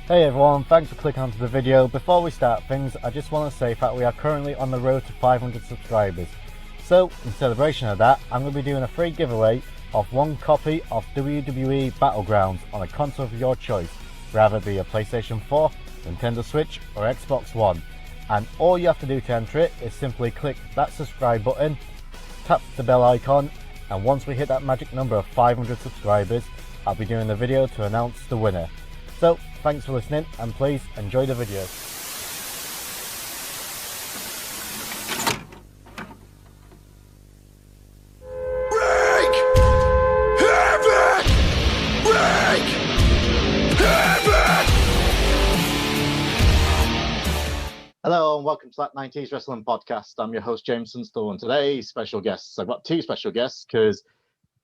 Hey everyone, thanks for clicking onto the video. Before we start things, I just want to say that we are currently on the road to 500 subscribers. So, in celebration of that, I'm going to be doing a free giveaway of one copy of WWE Battlegrounds on a console of your choice, whether it be a PlayStation 4, Nintendo Switch or Xbox One. And all you have to do to enter it is simply click that subscribe button, tap the bell icon, and once we hit that magic number of 500 subscribers, I'll be doing the video to announce the winner. So, thanks for listening and please enjoy the video. Break! Havok! Break! Havok! Hello and welcome to that 90s Wrestling Podcast. I'm your host James Sunstall, and today's special guests. I've got two special guests because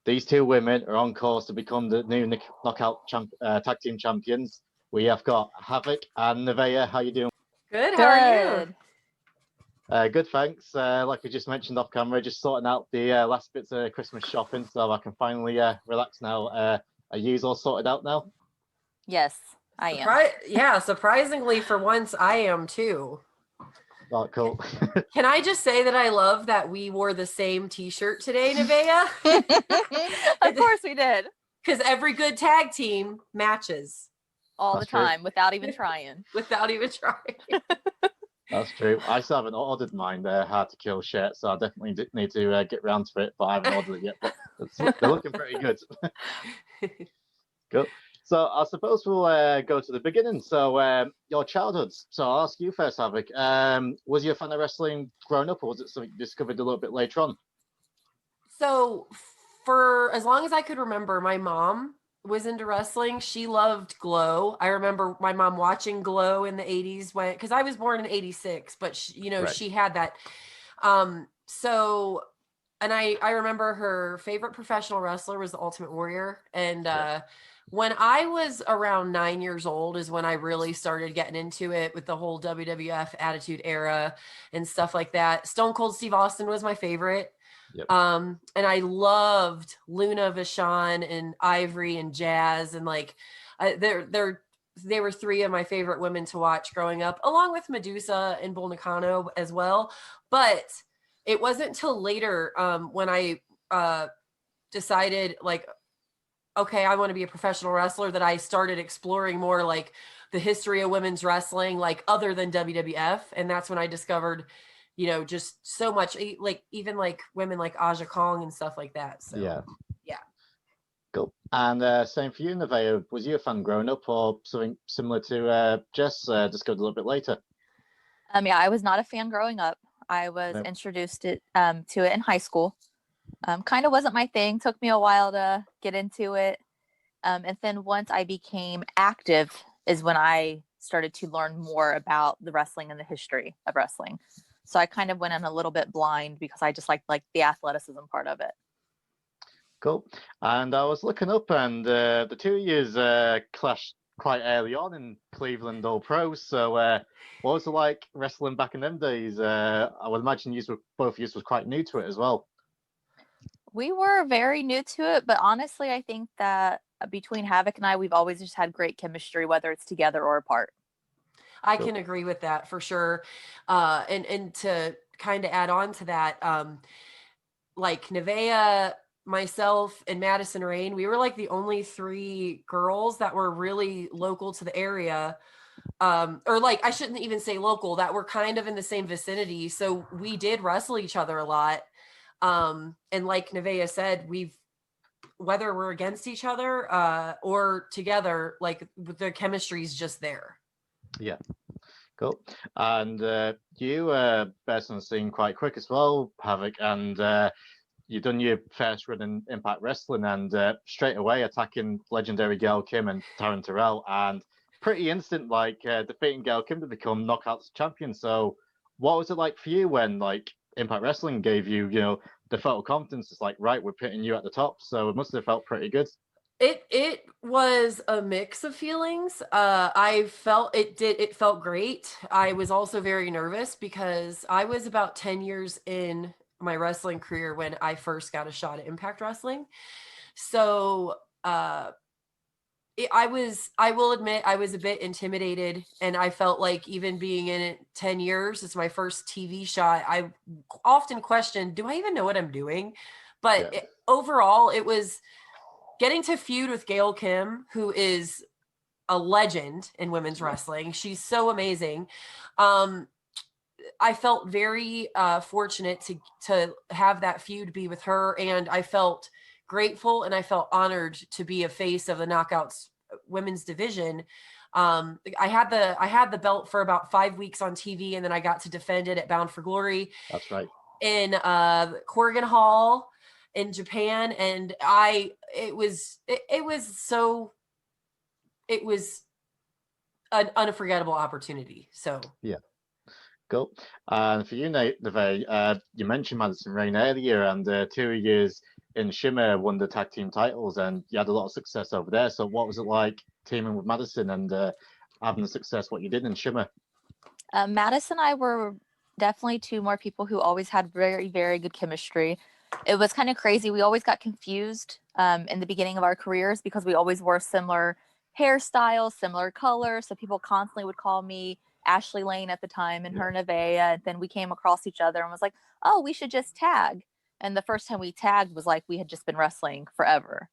these two women are on course to become the new Knockout Tag Team Champions. We have got Havok and Nevaeh. How you doing? Good. How are you? Good, thanks. Like we just mentioned off camera, just sorting out the last bits of Christmas shopping, so I can finally relax now. Are you all sorted out now? Yes, I am. Yeah, surprisingly for once I am too. Oh, cool. Can I just say that I love that we wore the same t-shirt today, Nevaeh? Of course we did. Because every good tag team matches. All That's the time, without even trying. Without even trying. That's true. I still haven't ordered mine. They're hard to kill shirt, so I definitely need to get round to it, but I haven't ordered it yet. But they're looking pretty good. Cool. So I suppose we'll go to the beginning. So your childhoods. So I'll ask you first, Havok. Was you a fan of wrestling growing up, or was it something you discovered a little bit later on? So for as long as I could remember, my mom was into wrestling. She loved Glow. I remember my mom watching Glow in the 80s because I was born in 86, but she, Right. she had that. And I remember her favorite professional wrestler was the Ultimate Warrior. And when I was around 9 years old is when I really started getting into it with the whole WWF Attitude Era and stuff like that. Stone Cold Steve Austin was my favorite. Yep. And I loved Luna Vachon and Ivory and Jazz, and like they were three of my favorite women to watch growing up, along with Medusa and Bull Nakano as well. But it wasn't until later when I decided, like, okay, I want to be a professional wrestler, that I started exploring more like the history of women's wrestling, like other than WWF. And that's when I discovered, just so much, like even like women like Aja Kong and stuff like that. So Yeah. Yeah. Cool. And same for you, Nevaeh. Was you a fan growing up, or something similar to Jess? Discovered a little bit later. Yeah, I was not a fan growing up. I was Nope. introduced to it in high school. Kind of wasn't my thing. Took me a while to get into it. And then once I became active is when I started to learn more about the wrestling and the history of wrestling. So I kind of went in a little bit blind because I just liked like the athleticism part of it. Cool. And I was looking up, and the two of you clashed quite early on in Cleveland All Pros. So what was it like wrestling back in them days? I would imagine both of you was quite new to it as well. We were very new to it, but honestly, I think that between Havok and I, we've always just had great chemistry, whether it's together or apart. I can agree with that for sure. And to kind of add on to that, like Nevaeh, myself, and Madison Rain, we were like the only three girls that were really local to the area. Or like, I shouldn't even say local, that were kind of in the same vicinity. So we did wrestle each other a lot. And like Nevaeh said, whether we're against each other or together, like the chemistry is just there. Yeah. Cool. And you burst on the scene quite quick as well, Havok, and you've done your first run in Impact Wrestling, and straight away attacking legendary Gail Kim and Taryn Terrell, and pretty instant, like defeating Gail Kim to become Knockouts champion. So what was it like for you when like Impact Wrestling gave you, the photo confidence? It's like, right, we're putting you at the top. So it must have felt pretty good. It was a mix of feelings. It felt great. I was also very nervous because I was about 10 years in my wrestling career when I first got a shot at Impact Wrestling. So I will admit I was a bit intimidated, and I felt like even being in it 10 years, it's my first TV shot. I often questioned, do I even know what I'm doing? But Yeah. overall, it was getting to feud with Gail Kim, who is a legend in women's wrestling. She's so amazing. Um, I felt very fortunate to have that feud be with her, and I felt grateful and I felt honored to be a face of the Knockouts women's division. I had the belt for about 5 weeks on TV, and then I got to defend it at Bound for Glory That's right. in Corrigan Hall in Japan, and it was an unforgettable opportunity. So Yeah. Cool. And for you, Nevaeh, you mentioned Madison Rain earlier, and 2 years in Shimmer won the tag team titles, and you had a lot of success over there. So, what was it like teaming with Madison and having the success what you did in Shimmer? Madison and I were definitely two more people who always had very, very good chemistry. It was kind of crazy. We always got confused in the beginning of our careers because we always wore similar hairstyles, similar colors. So people constantly would call me Ashley Lane at the time and her Nevaeh. And then we came across each other and was like, oh, we should just tag. And the first time we tagged was like we had just been wrestling forever.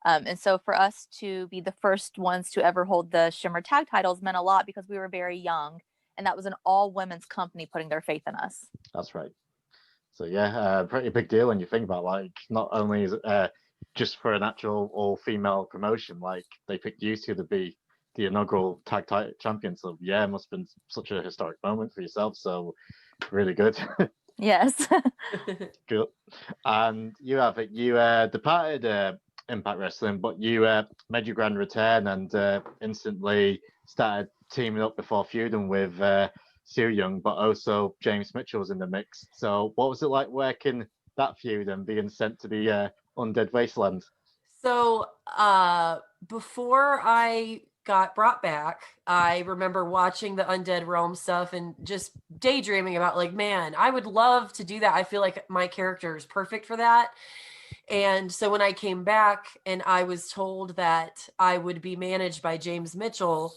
And so for us to be the first ones to ever hold the Shimmer tag titles meant a lot because we were very young. And that was an all women's company putting their faith in us. That's right. So yeah, pretty big deal when you think about like not only is it just for an actual all-female promotion, like they picked you two to be the inaugural tag title champion. So yeah, it must have been such a historic moment for yourself. So really good. Yes. Good. And you have it. You departed Impact Wrestling, but you made your grand return and instantly started teaming up before feuding with Sue Young, but also James Mitchell was in the mix. So, what was it like working that feud and being sent to the Undead Wasteland? So before I got brought back, I remember watching the Undead Realm stuff and just daydreaming about like, man, I would love to do that. I feel like my character is perfect for that. And so when I came back and I was told that I would be managed by James Mitchell,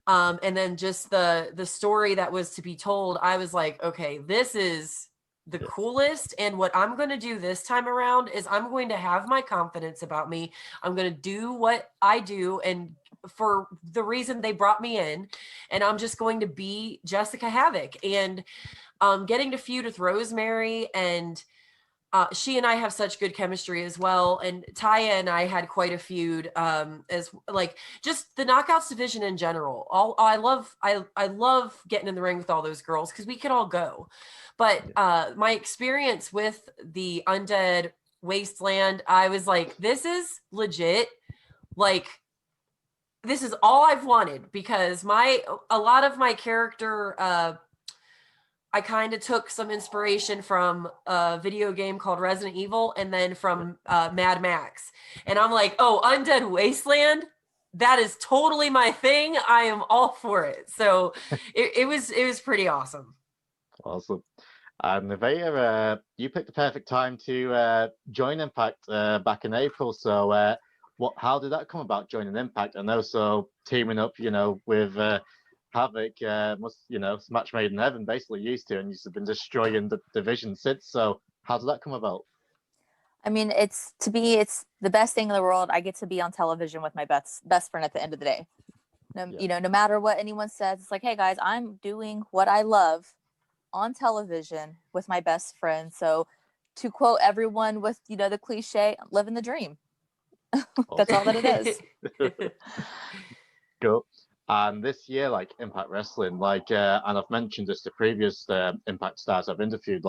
and then just the story that was to be told, I was like, okay, this is the coolest. And what I'm going to do this time around is I'm going to have my confidence about me. I'm going to do what I do and for the reason they brought me in, and I'm just going to be Jessica Havoc. And getting to feud with Rosemary, and she and I have such good chemistry as well. And Taya and I had quite a feud, as like just the Knockouts division in general. I love getting in the ring with all those girls because we could all go. But my experience with the Undead Wasteland, I was like, this is legit. Like, this is all I've wanted because a lot of my character, I kind of took some inspiration from a video game called Resident Evil and then from Mad Max. And I'm like, oh, Undead Wasteland, that is totally my thing. I am all for it. So it was pretty awesome. Awesome. And Nevaeh, you picked the perfect time to join Impact back in April. So, how did that come about? Joining Impact and also teaming up, with Havok, it's match made in heaven, basically used to, and you've been destroying the division since. So, how did that come about? I mean, it's the best thing in the world. I get to be on television with my best friend at the end of the day. No matter what anyone says, it's like, hey guys, I'm doing what I love on television with my best friend. So to quote everyone with, the cliche, living the dream. That's all that it is. Cool. And this year, like Impact Wrestling, and I've mentioned this to previous Impact stars I've interviewed,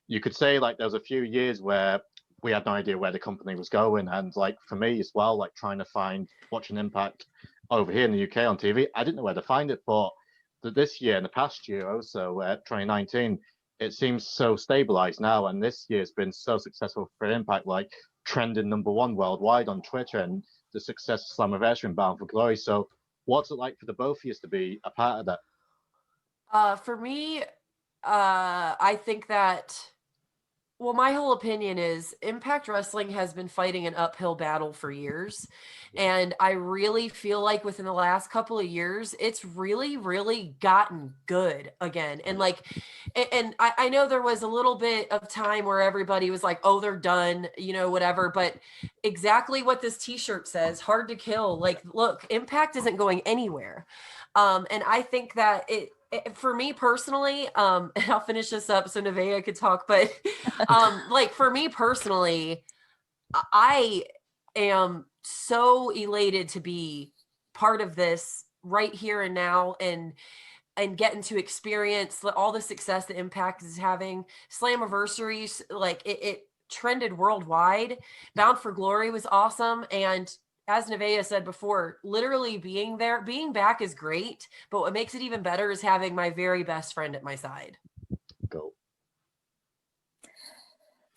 you could say like there was a few years where we had no idea where the company was going, and like for me as well, like trying to watching Impact over here in the UK on TV, I didn't know where to find it. But this year and the past year, also 2019, it seems so stabilized now, and this year's been so successful for Impact, like trending #1 worldwide on Twitter, and the success of Slammiversary and Bound for Glory. So, what's it like for the both of you to be a part of that? For me, I think that Well, my whole opinion is Impact Wrestling has been fighting an uphill battle for years. And I really feel like within the last couple of years, it's really, really gotten good again. And like, and I know there was a little bit of time where everybody was like, oh, they're done, whatever. But exactly what this t shirt says, hard to kill. Like, look, Impact isn't going anywhere. And I think that for me personally, and I'll finish this up so Nevaeh could talk, but like for me personally, I am so elated to be part of this right here and now, and getting to experience all the success that Impact is having. Slammiversaries, like it trended worldwide. Bound for Glory was awesome, and as Nevaeh said before, literally being there, being back is great, but what makes it even better is having my very best friend at my side. Go.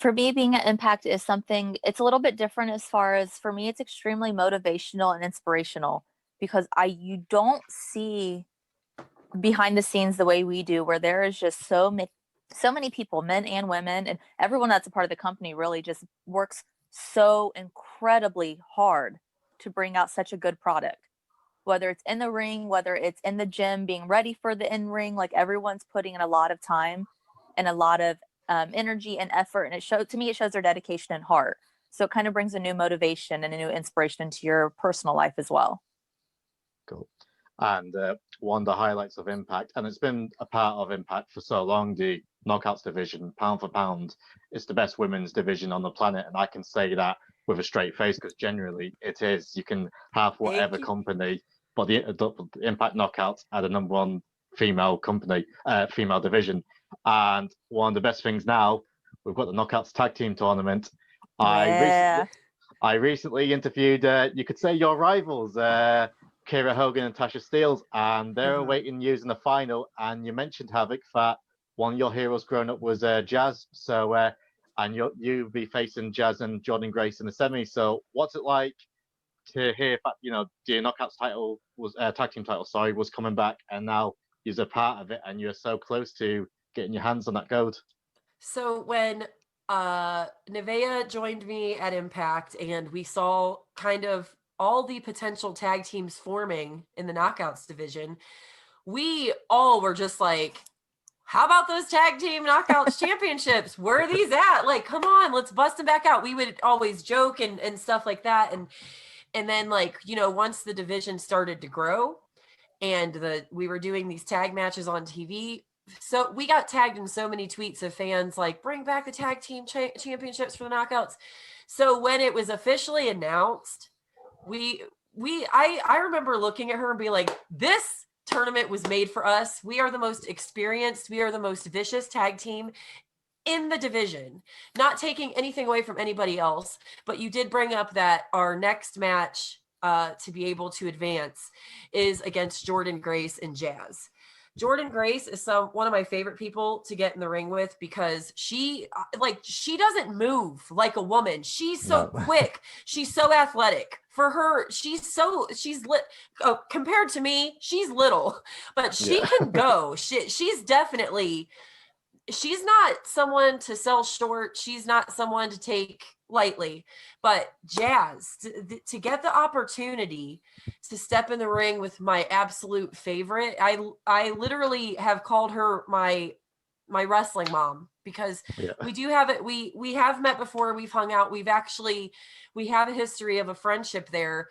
For me, being at Impact is something, it's a little bit different as far as, for me, it's extremely motivational and inspirational, because you don't see behind the scenes the way we do, where there is just so many people, men and women, and everyone that's a part of the company really just works so incredibly hard to bring out such a good product. Whether it's in the ring, whether it's in the gym, being ready for the in ring, like everyone's putting in a lot of time and a lot of energy and effort. And it shows their dedication and heart. So it kind of brings a new motivation and a new inspiration into your personal life as well. Cool. And one of the highlights of Impact, and it's been a part of Impact for so long, the Knockouts division, pound for pound, it's the best women's division on the planet. And I can say that with a straight face, because generally it is. You can have whatever company, but the Impact Knockouts are the number one female company, female division. And one of the best things now, we've got the Knockouts Tag Team Tournament. Yeah. I recently interviewed, you could say, your rivals, Kira Hogan and Tasha Steeles, and they're awaiting news in the final. And you mentioned, Havok, that one of your heroes growing up was Jazz. So, and you'll be facing Jazz and Jordan Grace in the semi. So, what's it like to hear that, the Knockouts title was tag team title, sorry, was coming back, and now you're a part of it, and you're so close to getting your hands on that gold? So when Nevaeh joined me at Impact and we saw kind of all the potential tag teams forming in the Knockouts division, we all were just like, how about those tag team Knockouts championships? Where are these at? Like, come on, let's bust them back out. We would always joke and stuff like that. And then like, once the division started to grow and we were doing these tag matches on TV, so we got tagged in so many tweets of fans like, bring back the tag team championships for the Knockouts. So when it was officially announced, I remember looking at her and being like, this tournament was made for us. We are the most experienced, we are the most vicious tag team in the division. Not taking anything away from anybody else, but you did bring up that our next match to be able to advance is against Jordan Grace and Jazz. Jordan Grace is one of my favorite people to get in the ring with, because she doesn't move like a woman. She's so quick. She's so athletic. For her, she's lit. Oh, compared to me, she's little, but she can go. She's definitely, she's not someone to sell short. She's not someone to take lightly. But Jazz, to get the opportunity to step in the ring with my absolute favorite, I literally have called her my wrestling mom, because we do have it. We have met before. We've hung out. We have a history of a friendship there,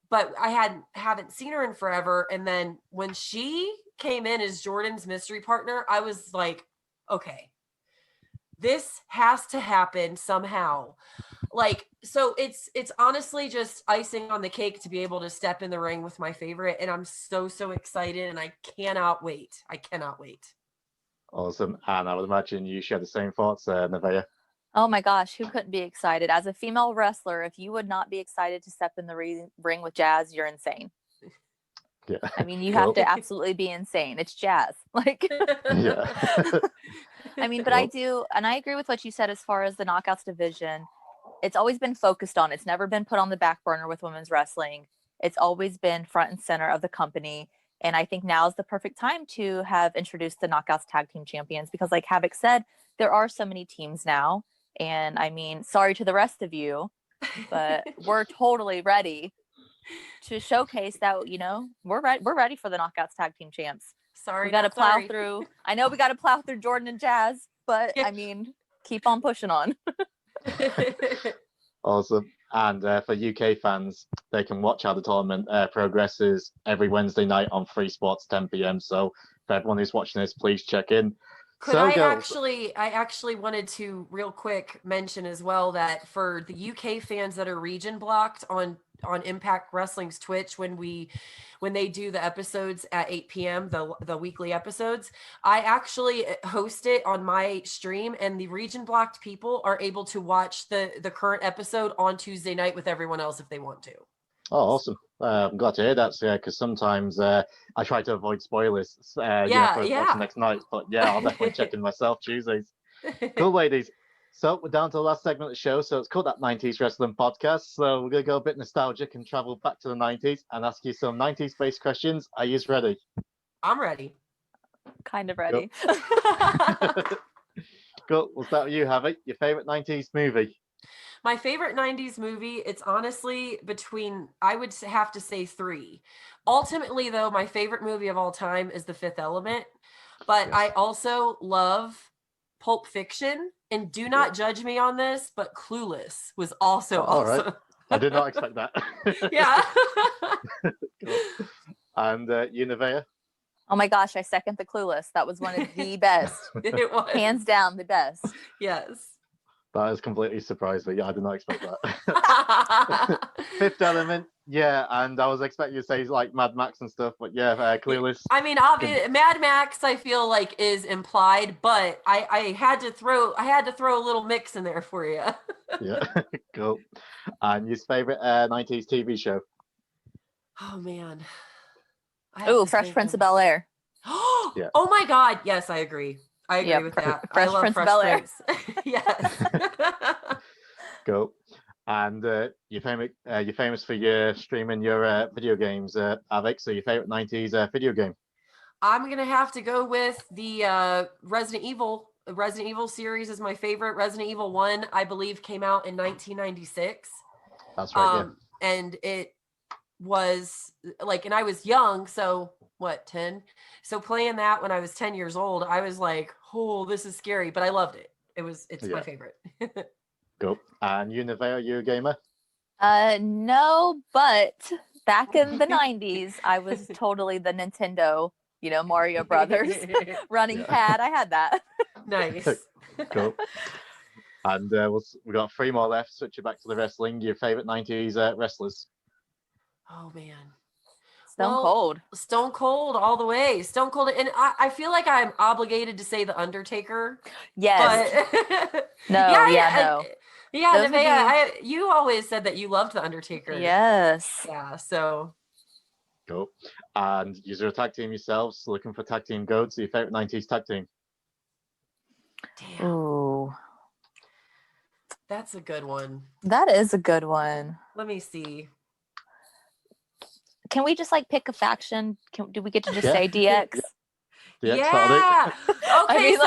but I haven't seen her in forever. And then when she came in as Jordan's mystery partner, I was like, okay, this has to happen somehow. Like, so it's honestly just icing on the cake to be able to step in the ring with my favorite. And I'm so excited, and I cannot wait. Awesome. And I would imagine you share the same thoughts, Nevaeh. Oh my gosh, who couldn't be excited? As a female wrestler, if you would not be excited to step in the ring with Jazz, you're insane. Yeah. I mean, you have to absolutely be insane. It's Jazz. Like, I mean, but I do, and I agree with what you said as far as the Knockouts division. It's always been focused on. It's never been put on the back burner with women's wrestling. It's always been front and center of the company. And I think now is the perfect time to have introduced the Knockouts Tag Team Champions, because like Havok said, there are so many teams now. And I mean, sorry to the rest of you, but we're totally ready to showcase that, you know, we're ready for the Knockouts Tag Team Champs. Sorry, We got to not plow sorry. through. I know we got to plow through Jordan and Jazz, but Yeah. I mean, keep on pushing on. Awesome. And for UK fans, they can watch how the tournament progresses every Wednesday night on Free Sports 10 p.m. So for everyone who's watching this, please check in. I actually wanted to real quick mention as well that for the UK fans that are region blocked on Impact Wrestling's Twitch, when they do the episodes at 8 p.m., the weekly episodes, I actually host it on my stream, and the region blocked people are able to watch the current episode on Tuesday night with everyone else if they want to. Oh, awesome. I'm glad to hear that, because sometimes I try to avoid spoilers for the next night. But yeah, I'll definitely check in myself Tuesdays. Cool, ladies. So we're down to the last segment of the show. So it's called that 90s Wrestling Podcast. So we're going to go a bit nostalgic and travel back to the 90s and ask you some 90s-based questions. Are you ready? I'm ready. Kind of ready. Cool. We'll start with you, Havok. Your favorite 90s movie? My favorite 90s movie, it's honestly between, I would have to say 3. Ultimately, though, my favorite movie of all time is The Fifth Element. But I also love Pulp Fiction. And do not judge me on this, but Clueless was also awesome. Right. I did not expect that. Yeah. Cool. And you, Nevaeh? Oh my gosh, I second the Clueless. That was one of the best. It was. Hands down, the best. Yes. That has completely surprised me. Yeah, I did not expect that. Fifth Element, yeah, and I was expecting you to say like Mad Max and stuff, but yeah, Clueless. I mean, obviously, Mad Max, I feel like is implied, but I had to throw a little mix in there for you. Yeah, cool. And your favorite 90s TV show? Oh man. Oh, Fresh Prince of Bel-Air. Yeah. Oh my God. Yes, I agree. I agree with that. I love Fresh Prince. Yes. Cool. And you're famous for your streaming your video games, Havok. So your favorite 90s video game? I'm gonna have to go with the Resident Evil. Resident Evil series is my favorite. Resident Evil 1, I believe, came out in 1996. That's right. Yeah. And it was like, and I was young, so what, 10? So playing that when I was 10 years old, I was like, oh, this is scary, but I loved it. It's my favorite. Cool. And you, Nevaeh, are you a gamer? No, but back in the 90s, I was totally the Nintendo, Mario Brothers running pad. I had that. Nice. Cool. And we got 3 more left. Switch it back to the wrestling. Your favorite 90s wrestlers? Oh man. Stone Cold all the way. Stone Cold. And I feel like I'm obligated to say The Undertaker. Yes. But no. Yeah, Nevaeh, you always said that you loved The Undertaker. Yes. Yeah, so. Cool. And you're a tag team yourselves, looking for tag team goats. Your favorite 90s tag team? Damn. Ooh. That's a good one. That is a good one. Let me see. Can we just pick a faction? Do we get to just say DX? Yeah. Okay,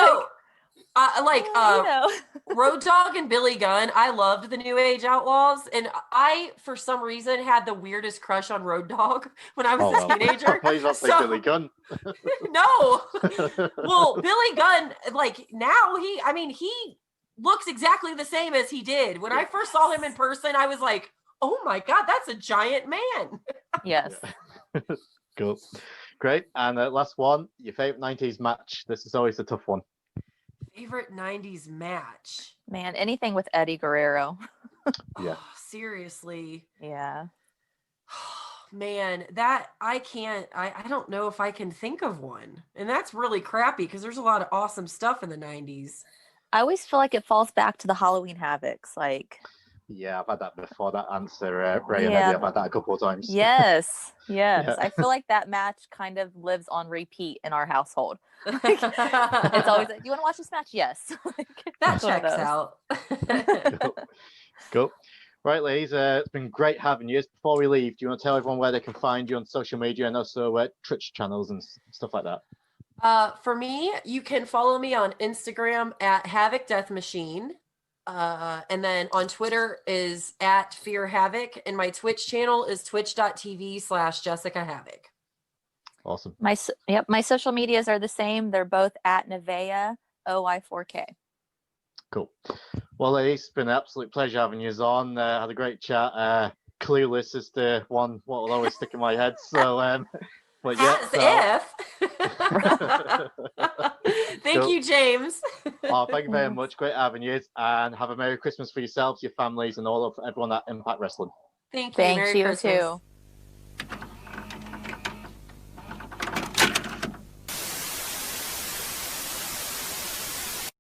Road Dogg and Billy Gunn. I loved the New Age Outlaws, and I, for some reason, had the weirdest crush on Road Dogg when I was a teenager. Please not say Billy Gunn. No. Well, Billy Gunn, now he looks exactly the same as he did. When I first saw him in person, I was like, oh my God, that's a giant man. Yes. Cool. Great. And last one, your favorite 90s match. This is always a tough one. Favorite 90s match? Man, anything with Eddie Guerrero. Yeah. Oh, seriously. Yeah. Man, that I don't know if I can think of one. And that's really crappy because there's a lot of awesome stuff in the 90s. I always feel like it falls back to the Halloween Havocs. Yeah, I've had that before. That answer, Ray and Eddie, I've had that a couple of times. Yes. Yeah. I feel like that match kind of lives on repeat in our household. It's always like, do you want to watch this match? Yes. That checks out. Cool. Right, ladies, it's been great having you. Before we leave, do you want to tell everyone where they can find you on social media and also Twitch channels and stuff like that? For me, you can follow me on Instagram at Havok Death Machine. And then on Twitter is at Fear Havoc, and my Twitch channel is twitch.tv/Jessica Havoc. Awesome. My social medias are the same. They're both at Nevaeh OI4K. Cool. Well, it's been an absolute pleasure having you on. Had a great chat. Clueless is the one what will always stick in my head. So, but yeah. Thank you, James. Thank you very much. Great having you, and have a Merry Christmas for yourselves, your families, and all of everyone at Impact Wrestling. Thank you. Thanks, Merry you Christmas. too.